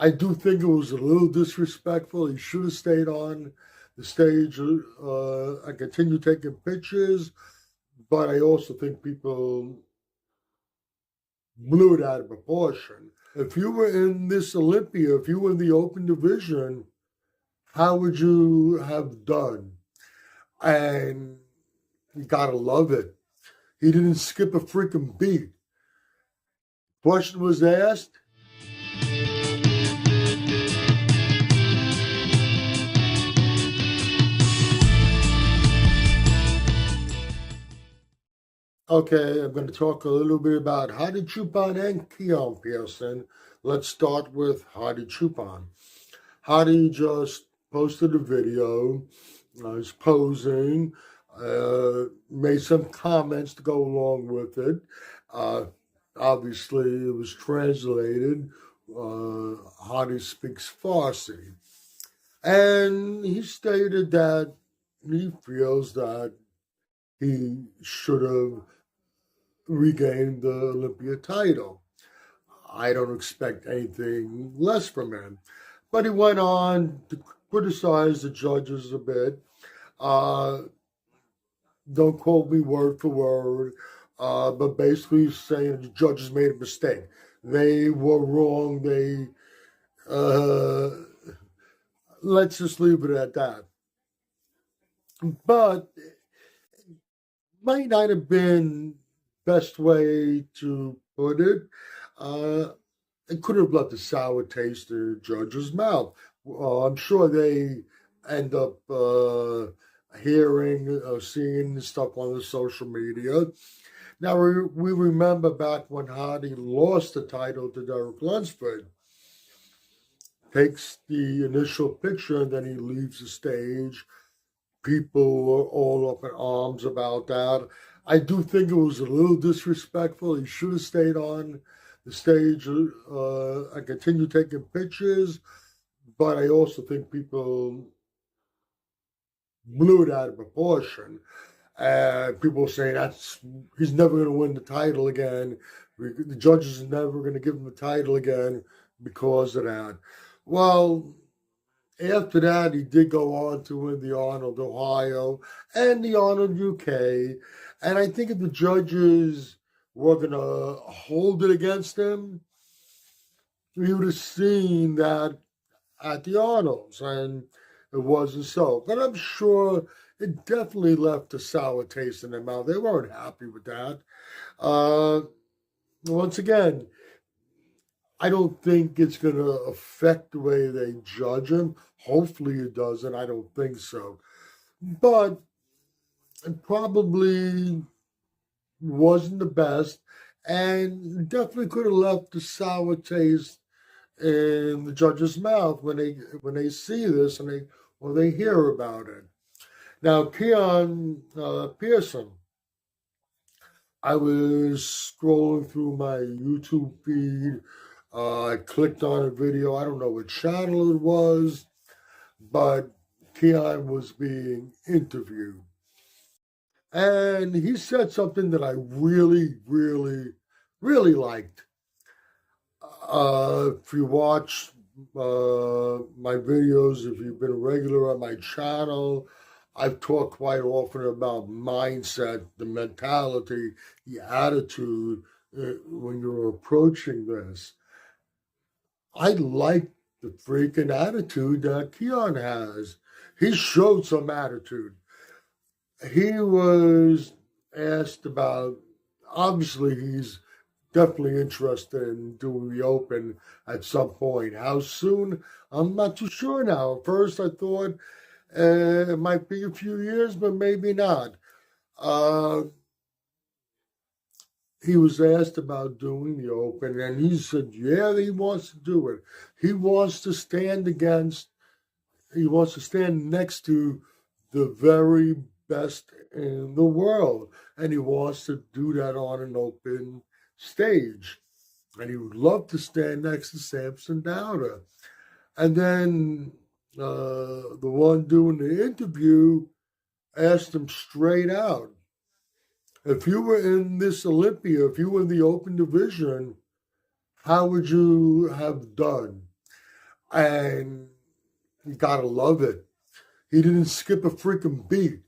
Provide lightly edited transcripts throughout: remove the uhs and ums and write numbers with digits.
I do think it was a little disrespectful. He should have stayed on the stage and continued taking pictures, but I also think people blew it out of proportion. If you were in this Olympia, if you were in the open division, how would you have done? And you gotta love it. He didn't skip a freaking beat. Question was asked. Okay, I'm going to talk a little bit about Hadi Choopan and Keone Pearson. Let's start with Hadi Choopan. Hadi just posted a video. He's posing, made some comments to go along with it. Obviously, it was translated. Hadi speaks Farsi. And he stated that he feels that he should have regained the Olympia title. I don't expect anything less from him. But he went on to criticize the judges a bit. Don't quote me word for word, but basically saying the judges made a mistake. They were wrong. Let's just leave it at that. But might not have been best way to put it. It could have left a sour taste in the judge's mouth. I'm sure they end up hearing or seeing stuff on the social media. Now, we remember back when Hadi lost the title to Derek Lunsford, takes the initial picture and then he leaves the stage. People were all up in arms about that. I do think it was a little disrespectful. He should have stayed on the stage and continued taking pictures, but I also think people blew it out of proportion. People were saying he's never going to win the title again. The judges are never going to give him the title again because of that. Well, after that, he did go on to win the Arnold Ohio and the Arnold UK. And I think if the judges were going to hold it against him, we would have seen that at the Arnolds. And it wasn't so. But I'm sure it definitely left a sour taste in their mouth. They weren't happy with that. Once again, I don't think it's going to affect the way they judge him. Hopefully it doesn't. I don't think so. But it probably wasn't the best and definitely could have left a sour taste in the judge's mouth when they see this and they hear about it. Now, Keone Pearson, I was scrolling through my YouTube feed. I clicked on a video. I don't know what channel it was, but Keone was being interviewed. And he said something that I really, really, really liked. If you watch my videos, if you've been a regular on my channel, I've talked quite often about mindset, the mentality, the attitude when you're approaching this. I like the freaking attitude that Keone has. He showed some attitude. He was asked about, obviously, he's definitely interested in doing the Open at some point. How soon? I'm not too sure now. At first, I thought it might be a few years, but maybe not. He was asked about doing the Open, and he said, yeah, he wants to do it. He wants to stand next to the very best in the world, and he wants to do that on an open stage. And he would love to stand next to Samson Dowder. And then the one doing the interview asked him straight out, if you were in this Olympia, if you were in the open division, how would you have done? And you gotta love it. He didn't skip a freaking beat.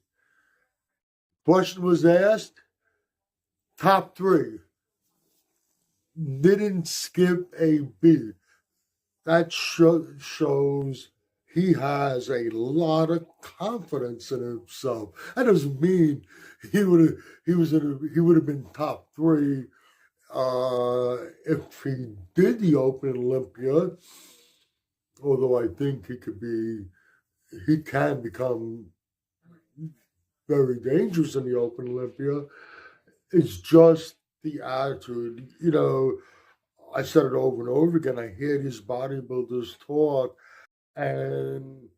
Question was asked, top three. Didn't skip a beat. That shows he has a lot of confidence in himself. That doesn't mean he would have been top three if he did the Open Olympia. Although I think he can become very dangerous in the Open Olympia. It's just the attitude. You know, I said it over and over again. I hear these bodybuilders talk, and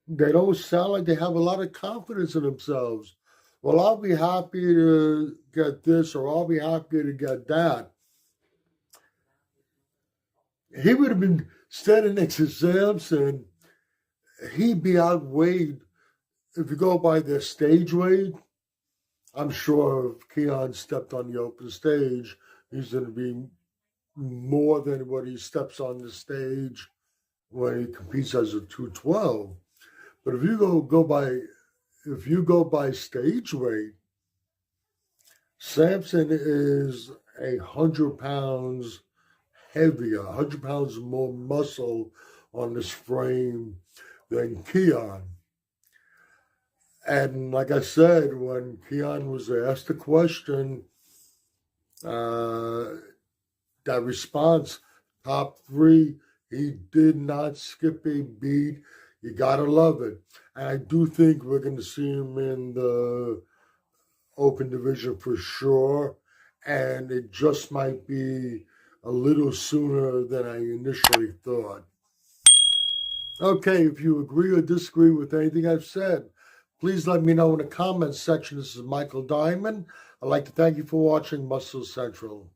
they don't sound like they have a lot of confidence in themselves. Well, I'll be happy to get this, or I'll be happy to get that. He would have been standing next to Samson. He'd be outweighed. If you go by their stage weight, I'm sure if Keone stepped on the open stage, he's going to be more than what he steps on the stage when he competes as a 212. But if you go by stage weight, Samson is 100 pounds heavier, 100 pounds more muscle on this frame than Keone. And like I said, when Keone was asked the question, that response, top three, he did not skip a beat. You gotta love it. And I do think we're going to see him in the open division for sure. And it just might be a little sooner than I initially thought. Okay, if you agree or disagree with anything I've said, please let me know in the comments section. This is Michael Diamond. I'd like to thank you for watching Muscle Central.